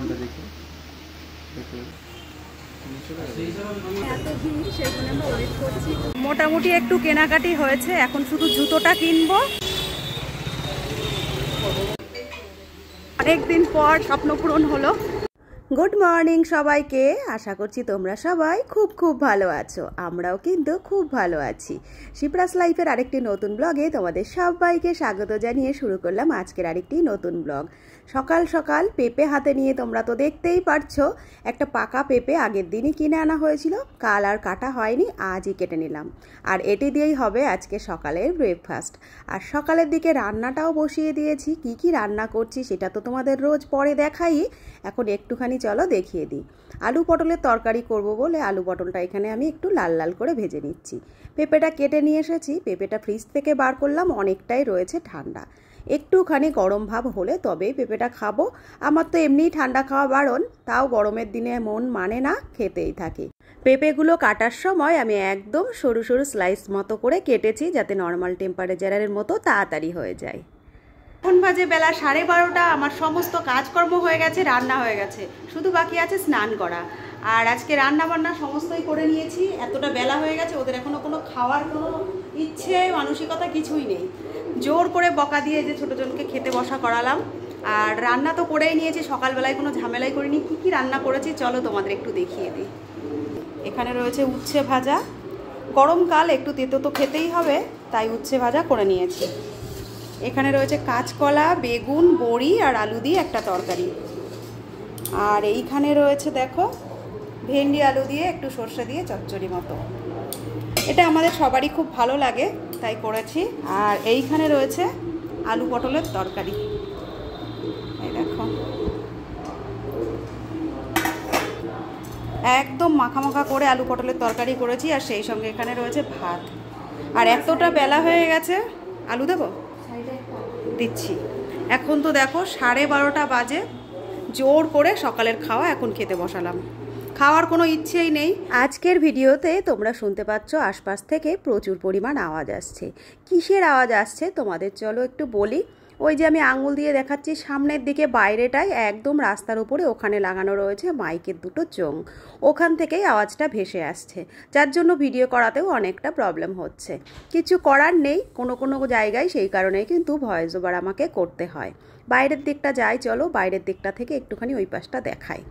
ফোনটা দেখি মোটামুটি একটু কেনাকাটি হয়েছে, এখন শুধু জুতোটা কিনবো। অনেকদিন পর স্বপ্ন পূরণ হলো। গুড মর্নিং সবাইকে, আশা করছি তোমরা সবাই খুব খুব ভালো আছো। আমরাও কিন্তু খুব ভালো আছি। শিপ্রাস লাইফের আরেকটি নতুন ব্লগে তোমাদের সবাইকে স্বাগত জানিয়ে শুরু করলাম আজকের আরেকটি নতুন ব্লগ। সকাল সকাল পেঁপে হাতে নিয়ে তোমরা তো দেখতেই পারছো, একটা পাকা পেঁপে আগের দিনই কিনে আনা হয়েছিল, কাল আর কাটা হয়নি, আজই কেটে নিলাম। আর এটি দিয়েই হবে আজকে সকালের ব্রেকফাস্ট। আর সকালের দিকে রান্নাটাও বসিয়ে দিয়েছি। কি কি রান্না করছি সেটা তো তোমাদের রোজ পরে দেখাই, এখন একটুখানি চলো দেখিয়ে দিই। আলু পটলের তরকারি করব বলে আলু পটলটা এখানে আমি একটু লাল লাল করে ভেজে নিচ্ছি। পেঁপেটা কেটে নিয়ে এসেছি, পেঁপেটা ফ্রিজ থেকে বার করলাম, অনেকটাই রয়েছে ঠান্ডা। একটুখানি গরম ভাব হলে তবেই পেঁপেটা খাবো। আমার তো এমনিই ঠান্ডা খাওয়া বারণ, তাও গরমের দিনে মন মানে না, খেতেই থাকি। পেঁপেগুলো কাটার সময় আমি একদম সরু সরু স্লাইস মতো করে কেটেছি, যাতে নর্মাল টেম্পারেচারের মতো তাড়াতাড়ি হয়ে যায়। এখন বাজে বেলা 12:30। আমার সমস্ত কাজকর্ম হয়ে গেছে, রান্না হয়ে গেছে, শুধু বাকি আছে স্নান করা। আর আজকে রান্না বান্না সমস্তই করে নিয়েছি। এতটা বেলা হয়ে গেছে, ওদের এখনো কোনো খাওয়ার কোনো ইচ্ছে মানসিকতা কিছুই নেই। জোর করে বকা দিয়ে যে ছোটো জনকে খেতে বসা করালাম। আর রান্না তো করেই নিয়েছি, সকালবেলায় কোনো ঝামেলাই করিনি। কী কী রান্না করেছি চলো তোমাদের একটু দেখিয়ে দিই। এখানে রয়েছে উচ্ছে ভাজা, গরমকাল একটু তেতো তো খেতেই হবে, তাই উচ্ছে ভাজা করে নিয়েছি। এখানে রয়েছে কাঁচকলা, বেগুন, বড়ি আর আলু দিয়ে একটা তরকারি। আর এইখানে রয়েছে দেখো ভেন্ডি আলু দিয়ে একটু সর্ষে দিয়ে চচ্চড়ি মতো। এটা আমাদের সবারই খুব ভালো লাগে, তাই করেছি। আর এইখানে রয়েছে আলু পটলের তরকারি, এই দেখো একদম মাখা মাখা করে আলু পটলের তরকারি করেছি। আর সেই সঙ্গে এখানে রয়েছে ভাত। আর এতটা বেলা হয়ে গেছে, আলু দেবো দিচ্ছি। এখন তো দেখো 12:30 বাজে, জোর করে সকালের খাওয়া এখন খেতে বসালাম। খাওয়ার কোনো ইচ্ছেই নেই। আজকের ভিডিওতে তোমরা শুনতে পাচ্ছ আশপাশ থেকে প্রচুর পরিমাণ আওয়াজ আসছে। কিসের আওয়াজ আসছে তোমাদের চলো একটু বলি। ওই যে আমি আঙুল দিয়ে দেখাচ্ছি সামনের দিকে, বাইরেটাই একদম রাস্তার উপরে, ওখানে লাগানো রয়েছে মাইকের দুটো চোঙ, ওখান থেকেই আওয়াজটা ভেসে আসছে, যার জন্য ভিডিও করাতেও অনেকটা প্রবলেম হচ্ছে। কিছু করার নেই, কোনো কোনো জায়গায় সেই কারণেই কিন্তু ভয়েস ওভার আমাকে করতে হয়। বাইরের দিকটা যাই চলো, বাইরের দিকটা থেকে একটুখানি ওই পাশটা দেখাই।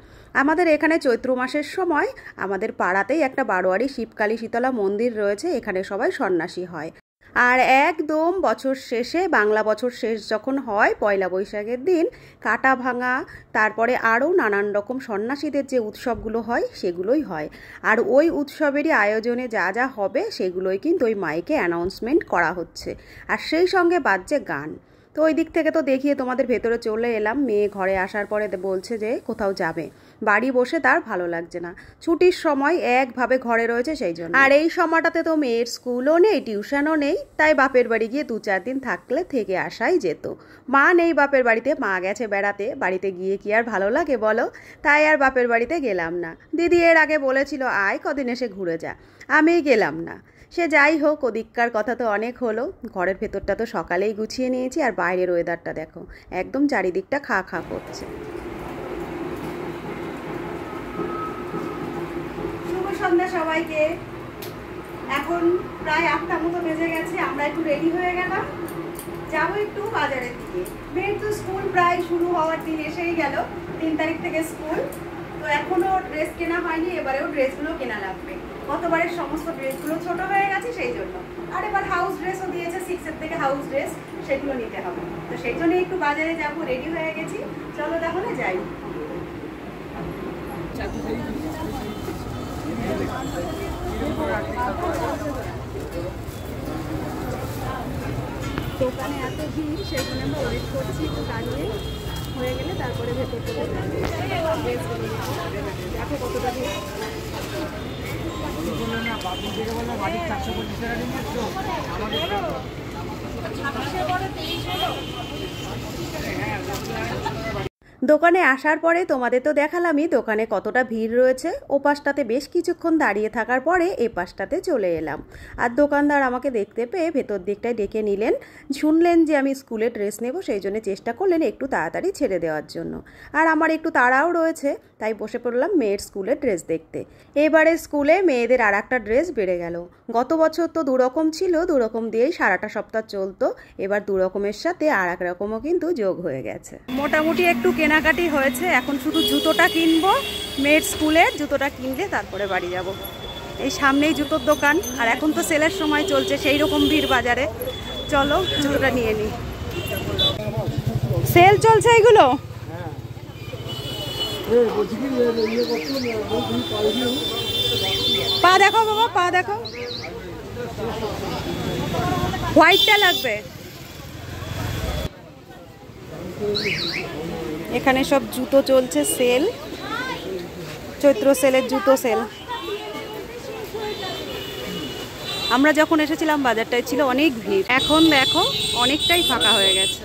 আমাদের এখানে চৈত্র মাসের সময় আমাদের পাড়াতেই একটা বারোয়ারি শিবকালী শীতলা মন্দির রয়েছে, এখানে সবাই সন্ন্যাসী হয়। আর একদম বছর শেষে, বাংলা বছর শেষ যখন হয়, পয়লা বৈশাখের দিন কাটা ভাঙা, তারপরে আরও নানান রকম সন্ন্যাসীদের যে উৎসবগুলো হয় সেগুলোই হয়। আর ওই উৎসবেরই আয়োজনে যা যা হবে সেগুলোই কিন্তু ওই মাইকে অ্যানাউন্সমেন্ট করা হচ্ছে, আর সেই সঙ্গে বাজছে গান। তো ওই দিক থেকে তো দেখিয়ে তোমাদের ভেতরে চলে এলাম। মেয়ে ঘরে আসার পরে বলছে যে কোথাও যাবে, বাড়ি বসে তার ভালো লাগছে না, ছুটির সময় একভাবে ঘরে রয়েছে সেই জন্য। আর এই সময়টাতে তো মেয়ের স্কুলও নেই, টিউশনও নেই, তাই বাপের বাড়ি গিয়ে 2-4 দিন থাকলে থেকে আসাই যেত। মা নেই বাপের বাড়িতে, মা গেছে বেড়াতে, বাড়িতে গিয়ে কি আর ভালো লাগে বলো, তাই আর বাপের বাড়িতে গেলাম না। দিদি এর আগে বলেছিল আয় কদিন এসে ঘুরে যা, আমি গেলাম না। সে যাই হোক, ওদিককার কথা তো অনেক হলো। ঘরের ভেতরটা তো সকালেই গুছিয়ে নিয়েছি। আর বাইরের ওয়েদারটা দেখো, একদম চারিদিকটা খা খা করছে। শুভ সন্ধ্যা সবাইকে। এখন প্রায় 8টা মতো বেজে গেছে, আমরা একটু রেডি হয়ে গেলাম, যাবো একটু বাজারের দিকে। মেয়ের তো স্কুল প্রায় শুরু হওয়ার দিন এসেই গেল, 3 তারিখ থেকে স্কুল। তো এখনো ড্রেস কেনা হয়নি, এবারেও ড্রেসগুলো কেনা লাগবে। গতবারের সমস্ত ড্রেসগুলো ছোট হয়ে গেছে সেই জন্য। আর এবার হাউস ড্রেসও দিয়েছে, 6 থেকে হাউস ড্রেস, সেগুলো নিতে হবে। তো সেই জন্য একটু বাজারে যাব, রেডি হয়ে গেছি, চলো তাহলে যাই। দোকানে এত ভিড়, সেই জন্য আমরা ওয়েট করছি, একটু দাঁড়িয়ে হয়ে গেলে তারপরে ভেতর থেকে দেখো কতটা ভিড়। দোকানে আসার পরে তোমাদের তো দেখালামই দোকানে কতটা ভিড় রয়েছে। ও পাশটাতে বেশ কিছুক্ষণ দাঁড়িয়ে থাকার পরে এ পাশটাতে চলে এলাম। আর দোকানদার আমাকে দেখতে পেয়ে ভেতর দিকটায় ডেকে নিলেন। শুনলেন যে আমি স্কুলে ড্রেস নেব, সেই জন্য চেষ্টা করলেন একটু তাড়াতাড়ি ছেড়ে দেওয়ার জন্য। আর আমার একটু তাড়াও রয়েছে, তাই বসে পড়লাম মেয়ের স্কুলের ড্রেস দেখতে। এবারে স্কুলে মেয়েদের আর একটা ড্রেস বেড়ে গেল। গত বছর তো দুরকম ছিল, দুরকম দিয়েই সারাটা সপ্তাহ চলতো। এবার দুরকমের সাথে আর এক রকমও কিন্তু যোগ হয়ে গেছে। মোটামুটি একটু কেনাকাটি হয়েছে, এখন শুধু জুতোটা কিনবো। মেয়ের স্কুলের জুতোটা কিনলে তারপরে বাড়ি যাব। এই সামনেই জুতোর দোকান, আর এখন তো সেলের সময় চলছে, সেই রকম ভিড় বাজারে। চলো জুতোটা নিয়ে নিই। সেল চলছে এগুলো। পা দেখো বাবা, পা দেখো। হোয়াইটটা লাগবে। এখানে সব জুতো চলছে সেল, চৈত্র সেলের জুতো সেল। আমরা যখন এসেছিলাম বাজারটায় ছিল অনেক ভিড়, এখন দেখো অনেকটাই ফাঁকা হয়ে গেছে।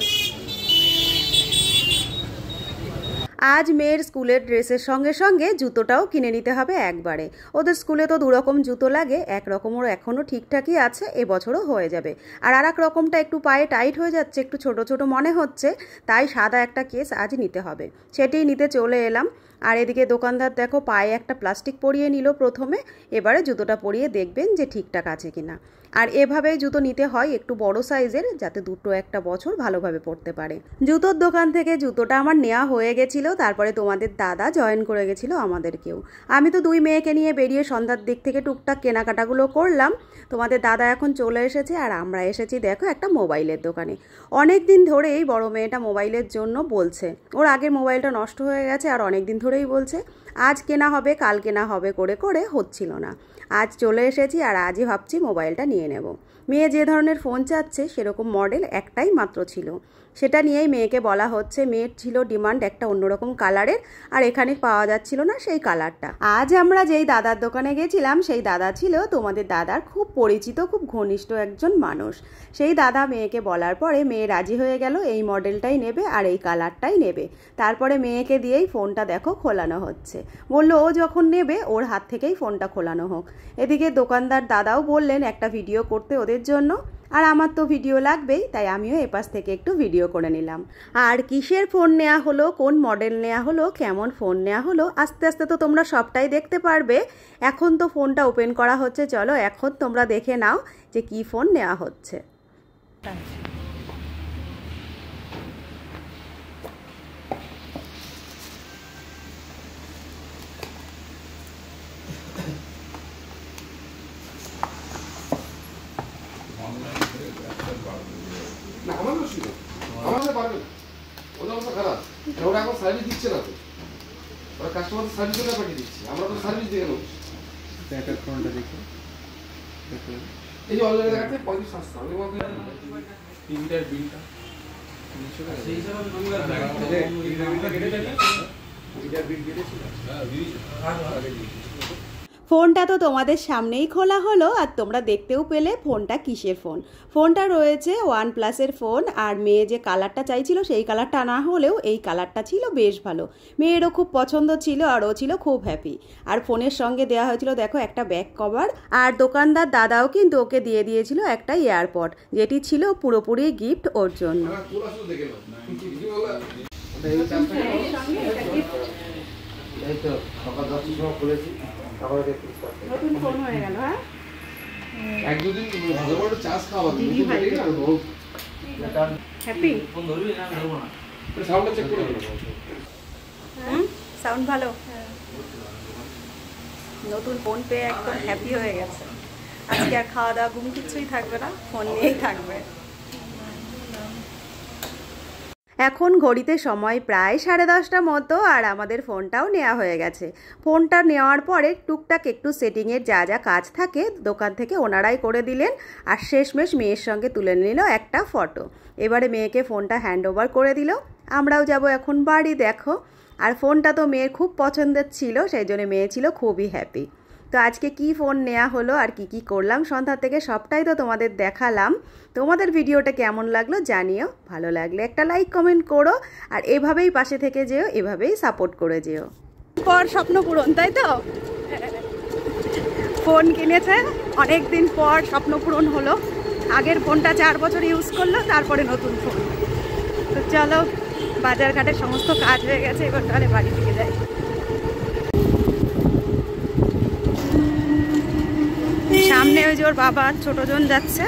আজ মেয়ের স্কুলের ড্রেসের সঙ্গে সঙ্গে জুতোটাও কিনে নিতে হবে একবারে। ওদের স্কুলে তো দুরকম জুতো লাগে, এক রকমেরও এখনও ঠিকঠাকই আছে, এবছরও হয়ে যাবে। আর এক রকমটা একটু পায়ে টাইট হয়ে যাচ্ছে, একটু ছোট ছোট মনে হচ্ছে, তাই সাদা একটা কেস আজ নিতে হবে। সেটাই নিতে চলে এলাম। আর এদিকে দোকানদার দেখো পায়ে একটা প্লাস্টিক পরিয়ে নিল প্রথমে, এবারে জুতোটা পরিয়ে দেখবেন যে ঠিকঠাক আছে কিনা। আর এভাবেই জুতো নিতে হয় একটু বড় সাইজের, যাতে দুটো একটা বছর ভালোভাবে পরতে পারে। জুতোর দোকান থেকে জুতোটা আমার নেওয়া হয়ে গেছিলো। তারপরে তোমাদের দাদা জয়েন করে গেছিলো আমাদেরকেও। আমি তো দুই মেয়েকে নিয়ে বেরিয়ে সন্ধ্যার দিক থেকে টুকটাক কেনাকাটাগুলো করলাম। তোমাদের দাদা এখন চলে এসেছে, আর আমরা এসেছি দেখো একটা মোবাইলের দোকানে। অনেক দিন ধরেই বড় মেয়েটা মোবাইলের জন্য বলছে, ওর আগের মোবাইলটা নষ্ট হয়ে গেছে, আর অনেক দিন ধরেই বলছে আজ কেনা হবে কাল কেনা হবে করে করে হচ্ছিল না। আজ চলে এসেছি, আর আজই ভাবছি মোবাইলটা নিয়ে নেব। মেয়ে যে ধরনের ফোন চাচ্ছে সেরকম মডেল একটাই মাত্র ছিল, সেটা নিয়েই মেয়েকে বলা হচ্ছে। মেয়ের ছিল ডিমান্ড একটা অন্যরকম কালারের, আর এখানে পাওয়া যাচ্ছিল না সেই কালারটা। আজ আমরা যেই দাদার দোকানে গেছিলাম সেই দাদা ছিল তোমাদের দাদার খুব পরিচিত, খুব ঘনিষ্ঠ একজন মানুষ। সেই দাদা মেয়েকে বলার পরে মেয়ে রাজি হয়ে গেল, এই মডেলটাই নেবে আর এই কালারটাই নেবে। তারপরে মেয়েকে দিয়েই ফোনটা দেখো খোলানো হচ্ছে। বললো ও যখন নেবে ওর হাত থেকেই ফোনটা খোলানো হোক। এদিকে দোকানদার দাদাও বললেন একটা ভিডিও করতে ওদের জন্য, আর আমার তো ভিডিও লাগবেই, তাই আমিও এপাশ থেকে একটু ভিডিও করে নিলাম। আর কিসের ফোন নেওয়া হলো, কোন মডেল নেওয়া হলো, কেমন ফোন নেওয়া হলো, আস্তে আস্তে তো তোমরা সবটাই দেখতে পারবে। এখন তো ফোনটা ওপেন করা হচ্ছে, চলো এখন তোমরা দেখে নাও যে কি ফোন নেওয়া হচ্ছে। ওরা এখন সার্ভিস দিচ্ছে না তো, ওরা কাস্টমার সার্ভিস ওটা পাঠিয়ে দিচ্ছে, আমরা তো সার্ভিস দিয়ে গেল। ব্যাকের ফোনটা দেখি, এই যে অনলাইনে দেখাচ্ছে 35,700। আমি বলতে টিভিটার বিলটা সেই হিসাবে বিলটা কেটে দেন, টিভিটার বিল কেটেছিল। ফোনটা তো তোমাদের সামনেই খোলা হলো, আর তোমরা দেখতেও পেলে ফোনটা কিসের ফোন। ফোনটা রয়েছে OnePlus-এর ফোন, আর মেয়ে যে কালারটা চাইছিল সেই কালারটা না হলেও এই কালারটা ছিল বেশ ভালো। মেয়েরও খুব পছন্দ ছিল, আর ও ছিল খুব হ্যাপি। আর ফোনের সঙ্গে দেওয়া হয়েছিল দেখো একটা ব্যাক কভার, আর দোকানদার দাদাও কিন্তু ওকে দিয়ে দিয়েছিল একটা এয়ারপড, যেটি ছিল পুরোপুরি গিফট ওর জন্য। এই তো সকাল 10টার সময় খুলেছি, নতুন ফোন হয়ে গেল। হ্যাঁ এক দুদিন ভালো করে চার্জ খাওয়া দিদি ভাই হ্যাপি। ফোন ধরবি না ধরবো না, সাউন্ডটা চেক করে দেব। সাউন্ড ভালো, নতুন ফোন পেয়ে একদম হ্যাপি হয়ে গেছে। আজকে আর খাওয়া দাওয়া ঘুম কিছুই থাকবে না, ফোন নিয়েই থাকবে। এখন ঘড়িতে সময় প্রায় 10:30 মতো, আর আমাদের ফোনটাও নেওয়া হয়ে গেছে। ফোনটা নেওয়ার পরে টুকটাক একটু সেটিংয়ের যা যা কাজ থাকে দোকান থেকে ওনারাই করে দিলেন, আর শেষমেশ মেয়ের সঙ্গে তুলে নিল একটা ফটো। এবারে মেয়েকে ফোনটা হ্যান্ড ওভার করে দিল, আমরাও যাব এখন বাড়ি। দেখো, আর ফোনটা তো মেয়ের খুব পছন্দের ছিল, সেই জন্য মেয়ে ছিল খুবই হ্যাপি। তো আজকে কি ফোন নেওয়া হলো আর কি করলাম সন্ধ্যা থেকে সবটাই তো তোমাদের দেখালাম। তোমাদের ভিডিওটা কেমন লাগলো জানিও, ভালো লাগলে একটা লাইক কমেন্ট করো, আর এভাবেই পাশে থেকে যেও, এভাবেই সাপোর্ট করে যেও। পর স্বপ্ন পূরণ, তাই তো? ফোন কিনেছে, অনেক দিন পর স্বপ্ন পূরণ হলো। আগের ফোনটা 4 বছর ইউজ করলো, তারপরে নতুন ফোন। তো চলো, বাজার ঘাটের সমস্ত কাজ হয়ে গেছে, এবার তাহলে বাড়ি থেকে যাই। সামনে ওই যে ওর বাবা ছোট জন যাচ্ছে।